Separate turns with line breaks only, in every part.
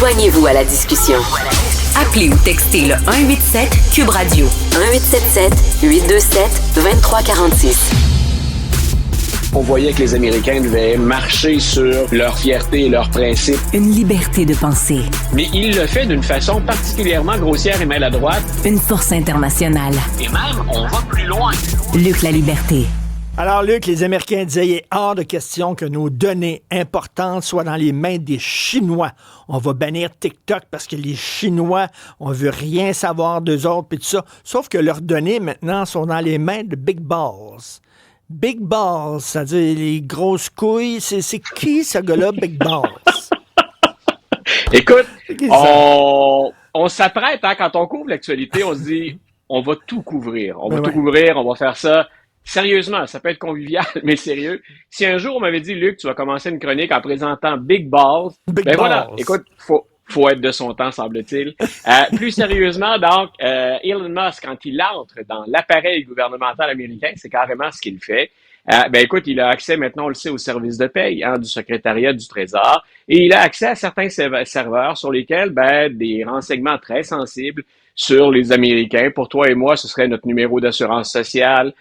Joignez-vous à la discussion. Appelez ou textez le 187 Cube Radio 1877 827 2346.
On voyait que les Américains devaient marcher sur leur fierté et leurs principes.
Une liberté de penser.
Mais il le fait d'une façon particulièrement grossière et maladroite.
Une force internationale.
Et même, on va plus loin.
Luc La Liberté.
Alors, Luc, les Américains disaient, il est hors de question que nos données importantes soient dans les mains des Chinois. On va bannir TikTok parce que les Chinois, on veut rien savoir d'eux autres, puis tout ça. Sauf que leurs données, maintenant, sont dans les mains de Big Balls. Big Balls, c'est-à-dire les grosses couilles. C'est qui, ce gars-là, Big Balls?
Écoute, on s'apprête, hein, quand on couvre l'actualité, on se dit, on va tout couvrir. On va tout couvrir, on va faire ça. Sérieusement, ça peut être convivial, mais sérieux. Si un jour on m'avait dit, Luc, tu vas commencer une chronique en présentant Big Balls, voilà, écoute, faut être de son temps, semble-t-il. Plus sérieusement, donc, Elon Musk, quand il entre dans l'appareil gouvernemental américain, c'est carrément ce qu'il fait. Écoute, il a accès maintenant, on le sait, aux services de paye du secrétariat du Trésor, et il a accès à certains serveurs sur lesquels, des renseignements très sensibles sur les Américains. Pour toi et moi, ce serait notre numéro d'assurance sociale,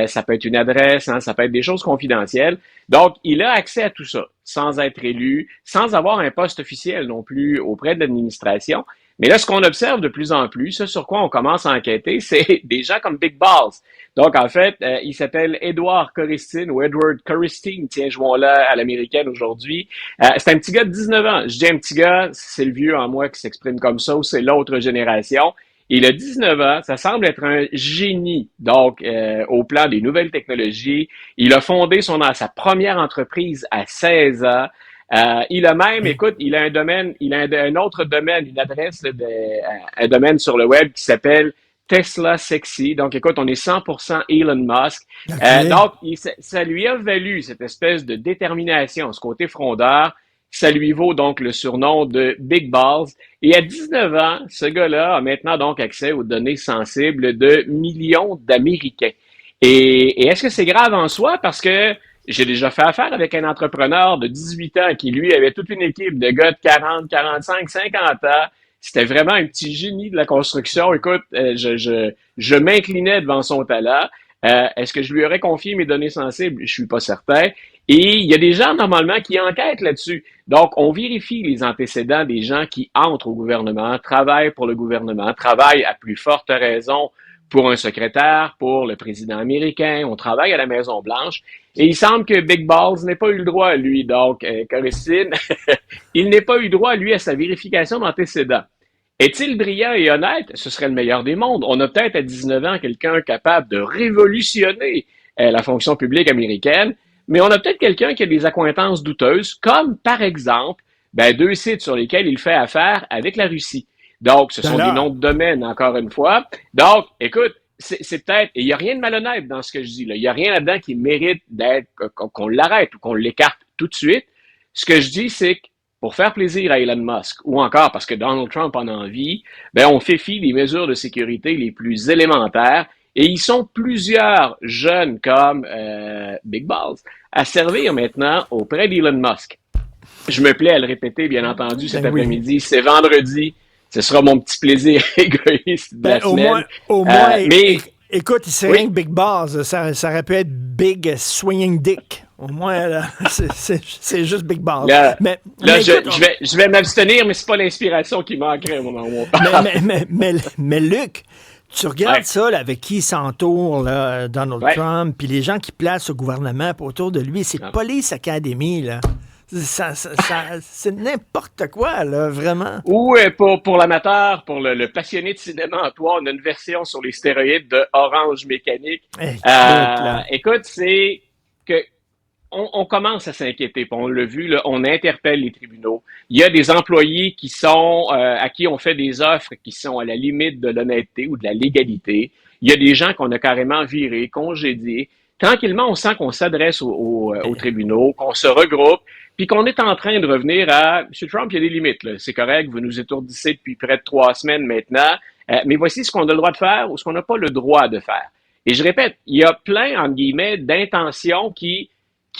ça peut être une adresse, ça peut être des choses confidentielles. Donc, il a accès à tout ça, sans être élu, sans avoir un poste officiel non plus auprès de l'administration. Mais là, ce qu'on observe de plus en plus, ce sur quoi on commence à enquêter, c'est des gens comme Big Balls. Donc, en fait, il s'appelle Edward Coristine, tiens, jouons-le à l'américaine aujourd'hui. C'est un petit gars de 19 ans. Je dis un petit gars, c'est le vieux en moi qui s'exprime comme ça, ou c'est l'autre génération. Il a 19 ans, ça semble être un génie, donc, au plan des nouvelles technologies. Il a fondé sa première entreprise à 16 ans. Il a même, écoute, il a un autre domaine, une adresse, un domaine sur le web qui s'appelle Tesla Sexy. Donc, écoute, on est 100% Elon Musk. Okay. Donc, ça lui a valu cette espèce de détermination, ce côté frondeur. Ça lui vaut donc le surnom de Big Balls. Et à 19 ans, ce gars-là a maintenant donc accès aux données sensibles de millions d'Américains. Et est-ce que c'est grave en soi? Parce que j'ai déjà fait affaire avec un entrepreneur de 18 ans qui, lui, avait toute une équipe de gars de 40, 45, 50 ans. C'était vraiment un petit génie de la construction. Écoute, je m'inclinais devant son talent. Est-ce que je lui aurais confié mes données sensibles? Je suis pas certain. Et il y a des gens, normalement, qui enquêtent là-dessus. Donc, on vérifie les antécédents des gens qui entrent au gouvernement, travaillent pour le gouvernement, travaillent à plus forte raison pour un secrétaire, pour le président américain. On travaille à la Maison-Blanche. Et il semble que Big Balls n'ait pas eu le droit, lui. Donc, Coristine, il n'ait pas eu droit, lui, à sa vérification d'antécédents. Est-il brillant et honnête? Ce serait le meilleur des mondes. On a peut-être à 19 ans quelqu'un capable de révolutionner la fonction publique américaine, mais on a peut-être quelqu'un qui a des accointances douteuses, comme par exemple deux sites sur lesquels il fait affaire avec la Russie. Donc, ce sont des noms de domaine, encore une fois. Donc, écoute, c'est peut-être... Il n'y a rien de malhonnête dans ce que je dis là. Il n'y a rien là-dedans qui mérite qu'on l'arrête ou qu'on l'écarte tout de suite. Ce que je dis, c'est que pour faire plaisir à Elon Musk, ou encore parce que Donald Trump en a envie, on fait fi des mesures de sécurité les plus élémentaires, et ils sont plusieurs jeunes comme Big Balls à servir maintenant auprès d'Elon Musk. Je me plais à le répéter, bien entendu, cet après-midi. C'est vendredi. Ce sera mon petit plaisir égoïste de la semaine.
Au moins, écoute, c'est rien que Big Balls. Ça aurait pu être Big Swinging Dick. Au moins, là, c'est juste Big Balls.
Là, écoute, je vais m'abstenir, mais c'est pas l'inspiration qui manquerait au moment où on parle.
Mais Luc, tu regardes ça, là, avec qui s'entoure, là, Donald Trump, puis les gens qui placent au gouvernement autour de lui, c'est Police Academy, là. C'est n'importe quoi, là, vraiment.
Ou pour l'amateur, pour le passionné de cinéma en toi, on a une version sur les stéroïdes de Orange Mécanique. Écoute, c'est que on commence à s'inquiéter. On l'a vu, là, on interpelle les tribunaux. Il y a des employés qui sont à qui on fait des offres qui sont à la limite de l'honnêteté ou de la légalité. Il y a des gens qu'on a carrément virés, congédiés. Tranquillement, on sent qu'on s'adresse aux tribunaux, qu'on se regroupe, puis qu'on est en train de revenir à « M. Trump, il y a des limites, là. C'est correct, vous nous étourdissez depuis près de 3 semaines maintenant, mais voici ce qu'on a le droit de faire ou ce qu'on n'a pas le droit de faire. » Et je répète, il y a plein, entre guillemets, d'intentions qui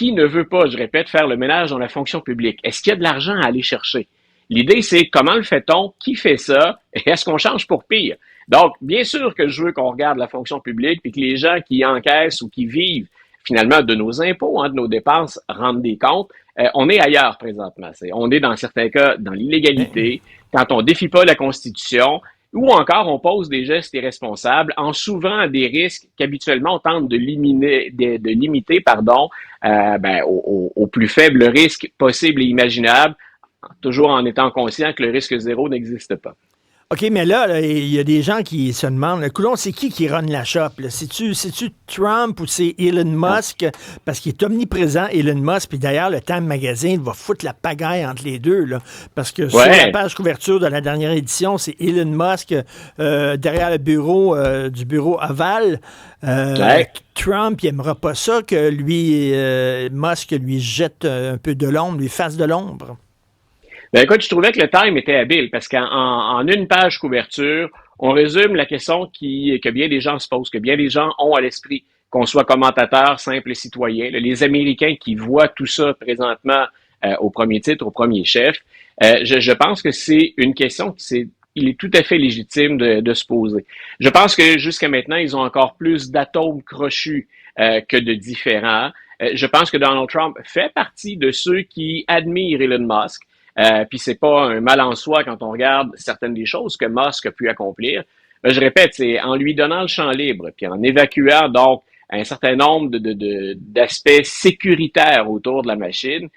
ne veut pas, je répète, faire le ménage dans la fonction publique. Est-ce qu'il y a de l'argent à aller chercher? L'idée, c'est comment le fait-on, qui fait ça, et est-ce qu'on change pour pire? Donc, bien sûr que je veux qu'on regarde la fonction publique, puis que les gens qui encaissent ou qui vivent finalement de nos impôts, de nos dépenses, rendent des comptes. On est ailleurs présentement. On est dans certains cas dans l'illégalité, quand on défie pas la Constitution, ou encore on pose des gestes irresponsables en s'ouvrant des risques qu'habituellement on tente de limiter au plus faible risque possible et imaginable, toujours en étant conscient que le risque zéro n'existe pas.
OK, mais là, il y a des gens qui se demandent, coudonc, c'est qui run la shop? C'est-tu Trump ou c'est Elon Musk? Parce qu'il est omniprésent, Elon Musk. Puis d'ailleurs, le Time Magazine va foutre la pagaille entre les deux. Là, parce que sur la page couverture de la dernière édition, c'est Elon Musk derrière le bureau du bureau Oval. Trump, il n'aimera pas ça que Musk lui jette un peu de l'ombre, lui fasse de l'ombre.
Ben écoute, je trouvais que le Time était habile parce qu'en une page couverture, on résume la question que bien des gens se posent, que bien des gens ont à l'esprit, qu'on soit commentateur, simple citoyen, les Américains qui voient tout ça présentement au premier titre, au premier chef. Je pense que c'est une question il est tout à fait légitime de se poser. Je pense que jusqu'à maintenant, ils ont encore plus d'atomes crochus que de différents. Je pense que Donald Trump fait partie de ceux qui admirent Elon Musk. Puis c'est pas un mal en soi quand on regarde certaines des choses que Musk a pu accomplir. Mais je répète, c'est en lui donnant le champ libre, puis en évacuant donc un certain nombre d'aspects sécuritaires autour de la machine,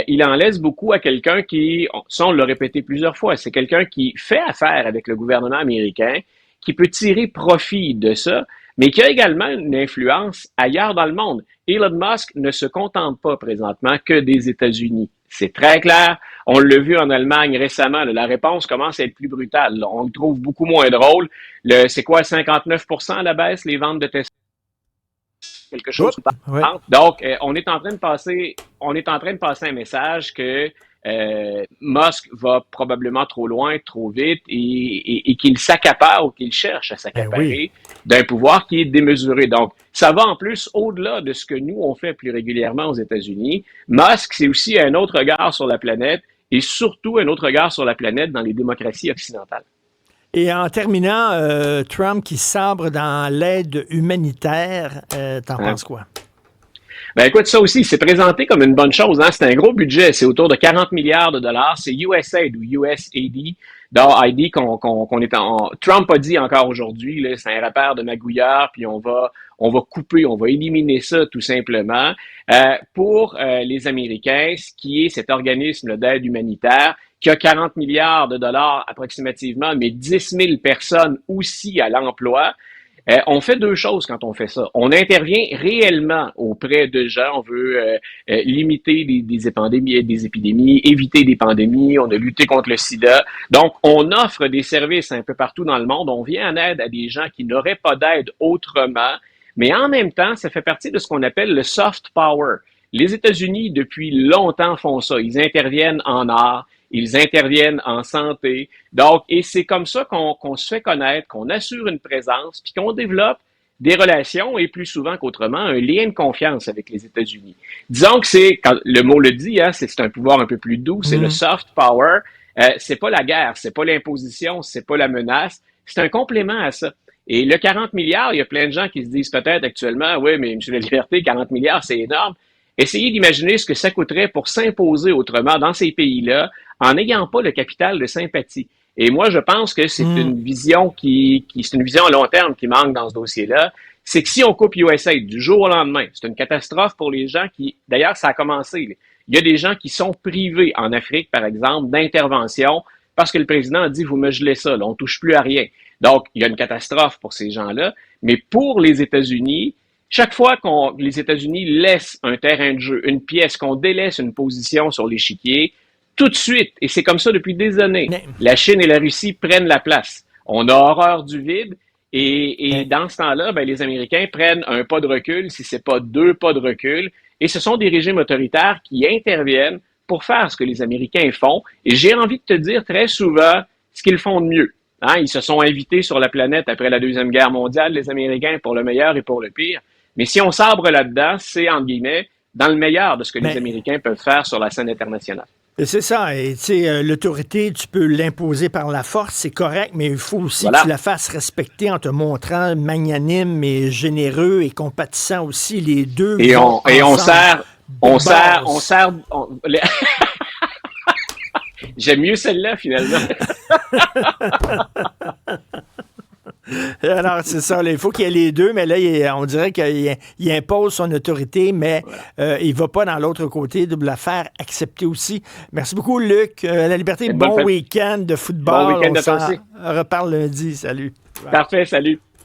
il en laisse beaucoup à quelqu'un qui, ça on l'a répété plusieurs fois, c'est quelqu'un qui fait affaire avec le gouvernement américain, qui peut tirer profit de ça, mais qui a également une influence ailleurs dans le monde. Elon Musk ne se contente pas présentement que des États-Unis. C'est très clair. On l'a vu en Allemagne récemment. La réponse commence à être plus brutale. On le trouve beaucoup moins drôle. C'est quoi, 59% à la baisse, les ventes de Tesla? Quelque chose.
Ouais.
Donc, on est en train de passer un message que Musk va probablement trop loin, trop vite et qu'il s'accapare ou qu'il cherche à s'accaparer d'un pouvoir qui est démesuré. Donc, ça va en plus au-delà de ce que nous, on fait plus régulièrement aux États-Unis. Musk, c'est aussi un autre regard sur la planète et surtout un autre regard sur la planète dans les démocraties occidentales.
Et en terminant, Trump qui sabre dans l'aide humanitaire, t'en penses quoi? Ben
écoute, ça aussi, c'est présenté comme une bonne chose. C'est un gros budget. C'est autour de 40 milliards de dollars. C'est USAID ou USAID. Trump a dit encore aujourd'hui, c'est un rapport de magouillard, puis on va couper, on va éliminer ça tout simplement. Pour les Américains, ce qui est cet organisme d'aide humanitaire, qui a 40 milliards de dollars approximativement, mais 10 000 personnes aussi à l'emploi. On fait deux choses quand on fait ça. On intervient réellement auprès de gens. On veut limiter des épidémies, éviter des pandémies. On a lutté contre le sida. Donc, on offre des services un peu partout dans le monde. On vient en aide à des gens qui n'auraient pas d'aide autrement. Mais en même temps, ça fait partie de ce qu'on appelle le soft power. Les États-Unis, depuis longtemps, font ça. Ils interviennent en art. Ils interviennent en santé. Donc, et c'est comme ça qu'on se fait connaître, qu'on assure une présence, puis qu'on développe des relations, et plus souvent qu'autrement, un lien de confiance avec les États-Unis. Disons que quand le mot le dit, c'est un pouvoir un peu plus doux, c'est le soft power. C'est pas la guerre, c'est pas l'imposition, c'est pas la menace, c'est un complément à ça. Et le 40 milliards, il y a plein de gens qui se disent peut-être actuellement, oui, mais M. La Liberté, 40 milliards, c'est énorme. Essayez d'imaginer ce que ça coûterait pour s'imposer autrement dans ces pays-là en n'ayant pas le capital de sympathie. Et moi, je pense que c'est une vision c'est une vision à long terme qui manque dans ce dossier-là. C'est que si on coupe USAID du jour au lendemain, c'est une catastrophe pour les gens d'ailleurs, ça a commencé. Il y a des gens qui sont privés en Afrique, par exemple, d'intervention parce que le président a dit, vous me gelez ça, là, on touche plus à rien. Donc, il y a une catastrophe pour ces gens-là. Mais pour les États-Unis, chaque fois les États-Unis laissent un terrain de jeu, une pièce, qu'on délaisse une position sur l'échiquier, tout de suite, et c'est comme ça depuis des années, la Chine et la Russie prennent la place. On a horreur du vide, et dans ce temps-là, les Américains prennent un pas de recul, si c'est pas deux pas de recul, et ce sont des régimes autoritaires qui interviennent pour faire ce que les Américains font, et j'ai envie de te dire très souvent ce qu'ils font de mieux. Ils se sont invités sur la planète après la Deuxième Guerre mondiale, les Américains, pour le meilleur et pour le pire. Mais si on sabre là-dedans, c'est, entre guillemets, dans le meilleur de ce que les Américains peuvent faire sur la scène internationale.
C'est ça. Et tu sais, l'autorité, tu peux l'imposer par la force, c'est correct, mais il faut aussi que tu la fasses respecter en te montrant magnanime et généreux et compatissant aussi, les deux.
Et on sert. J'aime mieux celle-là, finalement.
Alors, c'est ça. Là, il faut qu'il y ait les deux, mais là, on dirait qu'il impose son autorité, mais il ne va pas dans l'autre côté de la faire accepter aussi. Merci beaucoup, Luc. La liberté, bon week-end de football.
Bon week-end de toi aussi.
On reparle lundi. Salut.
Parfait, salut.